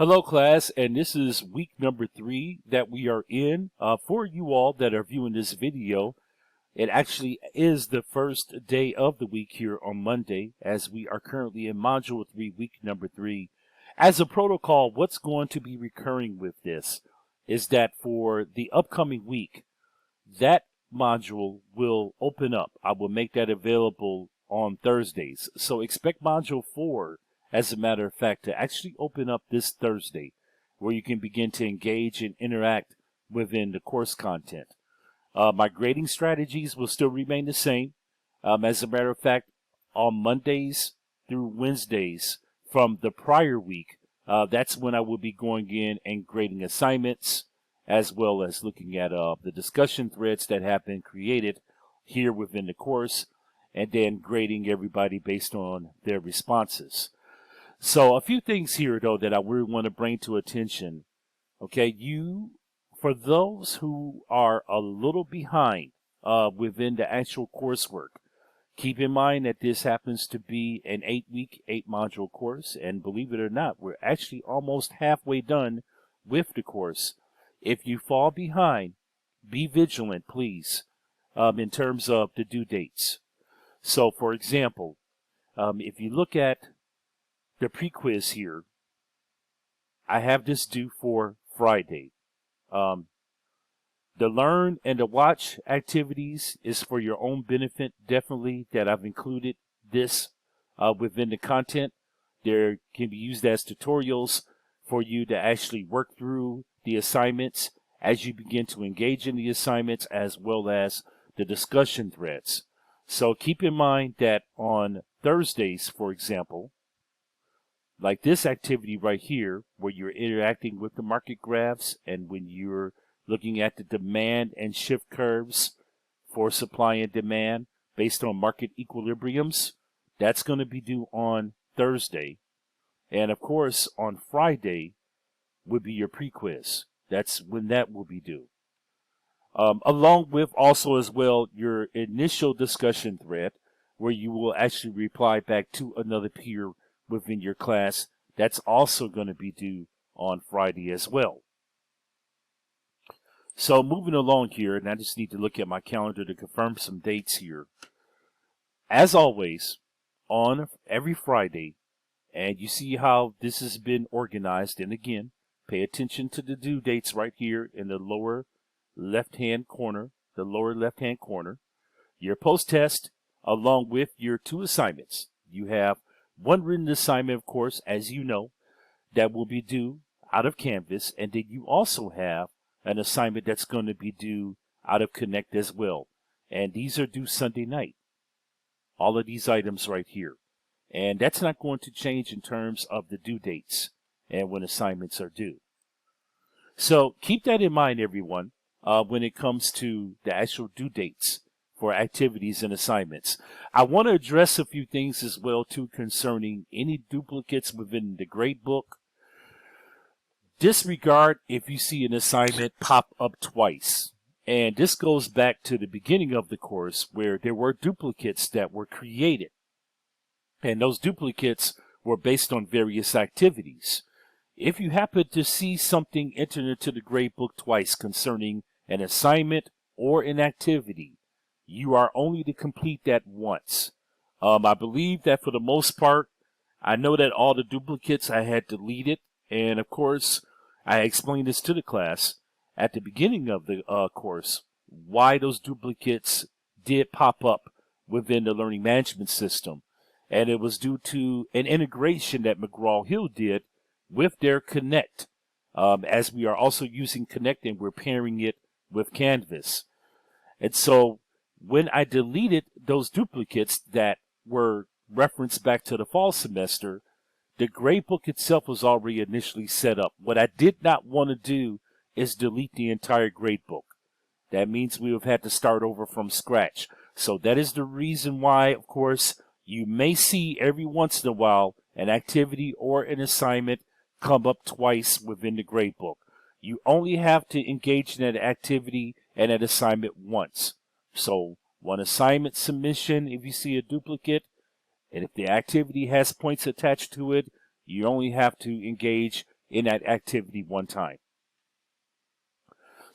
Hello, class, and this is week number 3 that we are in. For you all that are viewing this video, it actually is the first day of the week here on Monday, as we are currently in Module 3, week number 3. As a protocol, what's going to be recurring with this is that for the upcoming week, that module will open up. I will make that available on Thursdays. So expect Module 4, as a matter of fact, to actually open up this Thursday, where you can begin to engage and interact within the course content. My grading strategies will still remain the same. As a matter of fact, on Mondays through Wednesdays from the prior week, that's when I will be going in and grading assignments, as well as looking at the discussion threads that have been created here within the course, and then grading everybody based on their responses. So a few things here, though, that I really want to bring to attention. Okay, for those who are a little behind within the actual coursework, keep in mind that this happens to be an 8-week, 8-module course, and believe it or not, we're actually almost halfway done with the course. If you fall behind, be vigilant, please, in terms of the due dates. So, for example, if you look at the pre-quiz here, I have this due for Friday. The learn and the watch activities is for your own benefit, definitely, that I've included this within the content. There can be used as tutorials for you to actually work through the assignments as you begin to engage in the assignments, as well as the discussion threads. So keep in mind that on Thursdays, for example, like this activity right here, where you're interacting with the market graphs and when you're looking at the demand and shift curves for supply and demand based on market equilibriums, that's going to be due on Thursday. And of course, on Friday would be your pre-quiz. That's when that will be due. Along with also as well your initial discussion thread, where you will actually reply back to another peer within your class. That's also going to be due on Friday as well. So moving along here, and I just need to look at my calendar to confirm some dates here. As always, on every Friday, and you see how this has been organized, and again, pay attention to the due dates right here in the lower left-hand corner, your post-test along with your 2 assignments. You have one written assignment, of course, as you know, that will be due out of Canvas, and then you also have an assignment that's going to be due out of Connect as well. And these are due Sunday night. All of these items right here. And that's not going to change in terms of the due dates and when assignments are due. So keep that in mind, everyone, when it comes to the actual due dates for activities and assignments. I want to address a few things as well, too, concerning any duplicates within the gradebook. Disregard if you see an assignment pop up twice. And this goes back to the beginning of the course where there were duplicates that were created. And those duplicates were based on various activities. If you happen to see something entered into the gradebook twice concerning an assignment or an activity, you are only to complete that once. I believe that for the most part, I know that all the duplicates I had deleted. And of course, I explained this to the class at the beginning of the course, why those duplicates did pop up within the learning management system. And it was due to an integration that McGraw-Hill did with their Connect, as we are also using Connect and we're pairing it with Canvas. And so when I deleted those duplicates that were referenced back to the fall semester, the gradebook itself was already initially set up. What I did not want to do is delete the entire gradebook. That means we have had to start over from scratch. So that is the reason why, of course, you may see every once in a while an activity or an assignment come up twice within the gradebook. You only have to engage in that activity and that assignment once. So one assignment submission, if you see a duplicate, and if the activity has points attached to it, you only have to engage in that activity one time.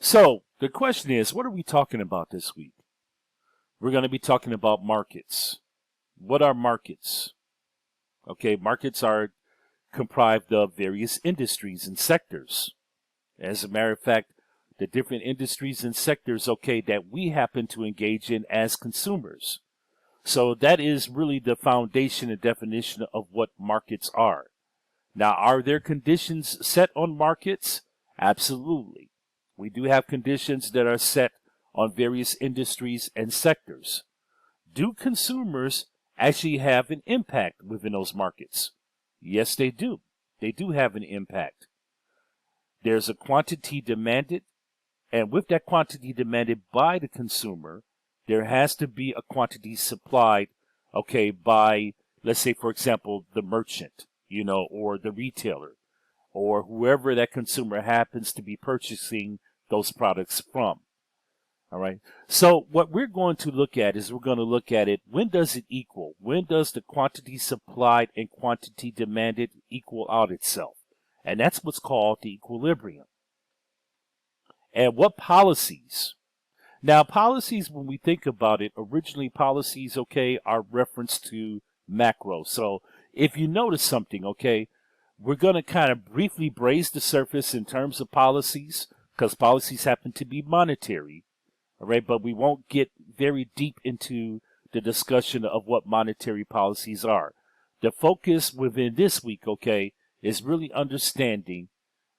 So the question is, what are we talking about this week? We're going to be talking about markets. What are markets? Okay, markets are comprised of various industries and sectors. As a matter of fact, the different industries and sectors, okay, that we happen to engage in as consumers. So that is really the foundation and definition of what markets are. Now, are there conditions set on markets? Absolutely. We do have conditions that are set on various industries and sectors. Do consumers actually have an impact within those markets? Yes, they do. They do have an impact. There's a quantity demanded, and with that quantity demanded by the consumer, there has to be a quantity supplied, okay, by, let's say, for example, the merchant, or the retailer, or whoever that consumer happens to be purchasing those products from. All right. So what we're going to look at is we're going to look at it. When does it equal? When does the quantity supplied and quantity demanded equal out itself? And that's what's called the equilibrium. And what policies? Now, policies, when we think about it, originally policies, okay, are reference to macro. So if you notice something, okay, we're going to kind of briefly braze the surface in terms of policies, because policies happen to be monetary. All right, but we won't get very deep into the discussion of what monetary policies are. The focus within this week, okay, is really understanding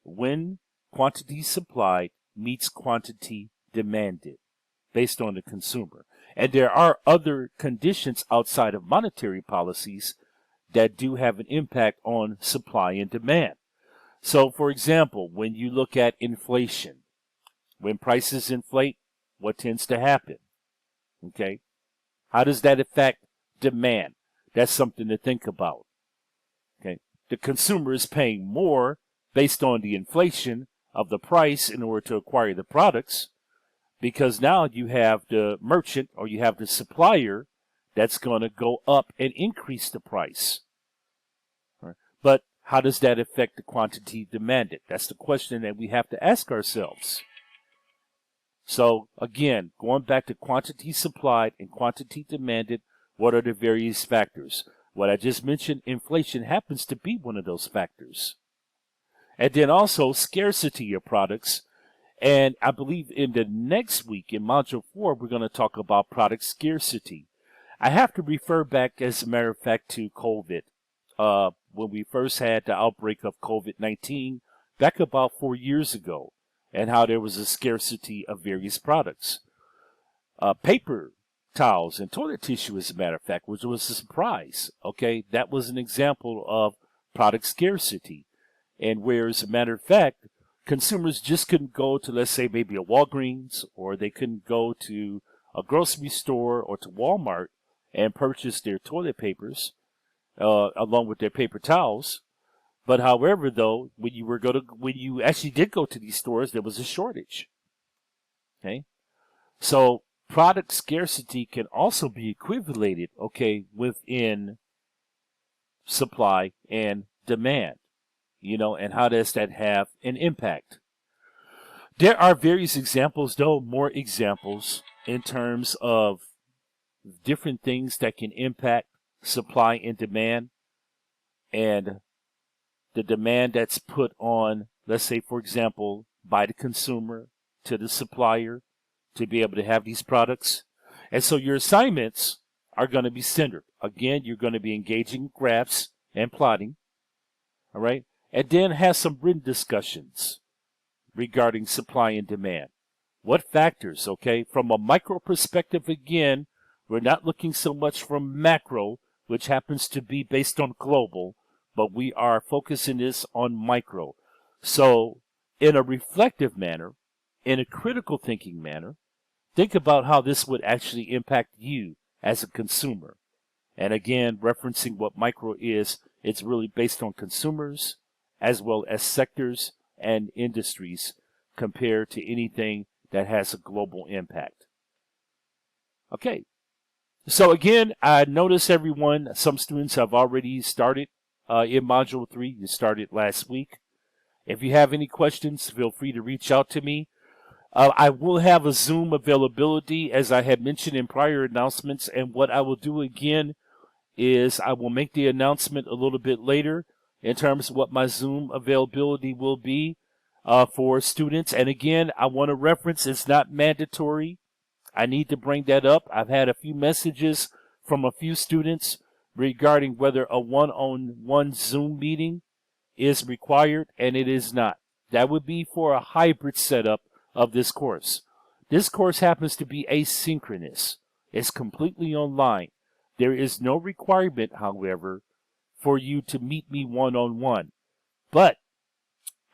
when quantity supplied meets quantity demanded based on the consumer. And there are other conditions outside of monetary policies that do have an impact on supply and demand. So, for example, when you look at inflation, when prices inflate, what tends to happen? Okay. How does that affect demand? That's something to think about. Okay. The consumer is paying more based on the inflation of the price in order to acquire the products, because now you have the merchant or you have the supplier that's going to go up and increase the price. Right. But how does that affect the quantity demanded? That's the question that we have to ask ourselves. So again, going back to quantity supplied and quantity demanded, what are the various factors? What I just mentioned, inflation happens to be one of those factors. And then also scarcity of products. And I believe in the next week, in Module 4, we're going to talk about product scarcity. I have to refer back, as a matter of fact, to COVID. When we first had the outbreak of COVID-19, back about 4 years ago, and how there was a scarcity of various products. Paper towels and toilet tissue, as a matter of fact, which was a surprise. Okay, that was an example of product scarcity. And where, as a matter of fact, consumers just couldn't go to, let's say, maybe a Walgreens, or they couldn't go to a grocery store or to Walmart and purchase their toilet papers along with their paper towels. But however, though, when you actually did go to these stores, there was a shortage. Okay, so product scarcity can also be equivalated, okay, within supply and demand. And how does that have an impact? There are various examples, though, more examples in terms of different things that can impact supply and demand, and the demand that's put on, let's say, for example, by the consumer to the supplier to be able to have these products. And so your assignments are going to be centered. Again, you're going to be engaging graphs and plotting. All right. And then have some written discussions regarding supply and demand. What factors, okay? From a micro perspective, again, we're not looking so much from macro, which happens to be based on global, but we are focusing this on micro. So in a reflective manner, in a critical thinking manner, think about how this would actually impact you as a consumer. And again, referencing what micro is, it's really based on consumers as well as sectors and industries compared to anything that has a global impact. Okay. So again, I notice everyone, some students have already started in Module 3. You started last week. If you have any questions, feel free to reach out to me. I will have a Zoom availability, as I had mentioned in prior announcements, and what I will do again is I will make the announcement a little bit later in terms of what my Zoom availability will be for students. And again, I want to reference it's not mandatory. I need to bring that up. I've had a few messages from a few students regarding whether a one-on-one Zoom meeting is required, and it is not. That would be for a hybrid setup of this course. This course happens to be asynchronous. It's completely online. There is no requirement, however, for you to meet me one-on-one. But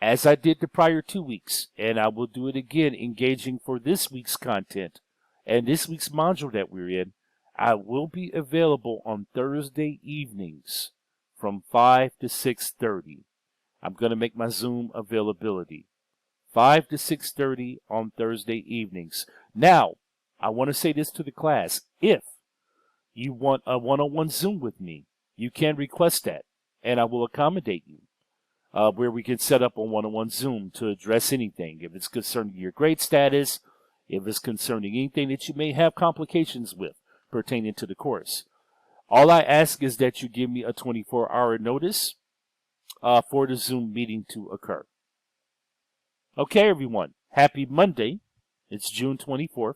as I did the prior 2 weeks, and I will do it again engaging for this week's content and this week's module that we're in, I will be available on Thursday evenings from 5 to 6:30. I'm going to make my Zoom availability. 5 to 6:30 on Thursday evenings. Now, I want to say this to the class. If you want a one-on-one Zoom with me, you can request that, and I will accommodate you where we can set up a one-on-one Zoom to address anything. If it's concerning your grade status, if it's concerning anything that you may have complications with pertaining to the course. All I ask is that you give me a 24-hour notice for the Zoom meeting to occur. Okay, everyone. Happy Monday. It's June 24th.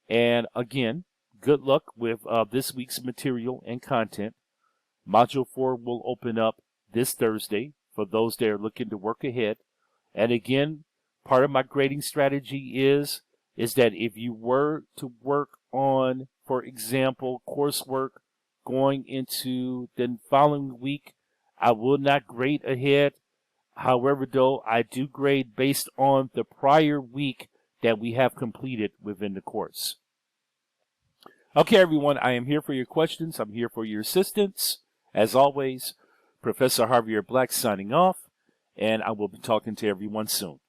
And again, good luck with this week's material and content. Module 4 will open up this Thursday for those that are looking to work ahead. And again, part of my grading strategy is that if you were to work on, for example, coursework going into the following week, I will not grade ahead. However, though, I do grade based on the prior week that we have completed within the course. Okay, everyone, I am here for your questions. I'm here for your assistance. As always, Professor Javier Black signing off, and I will be talking to everyone soon.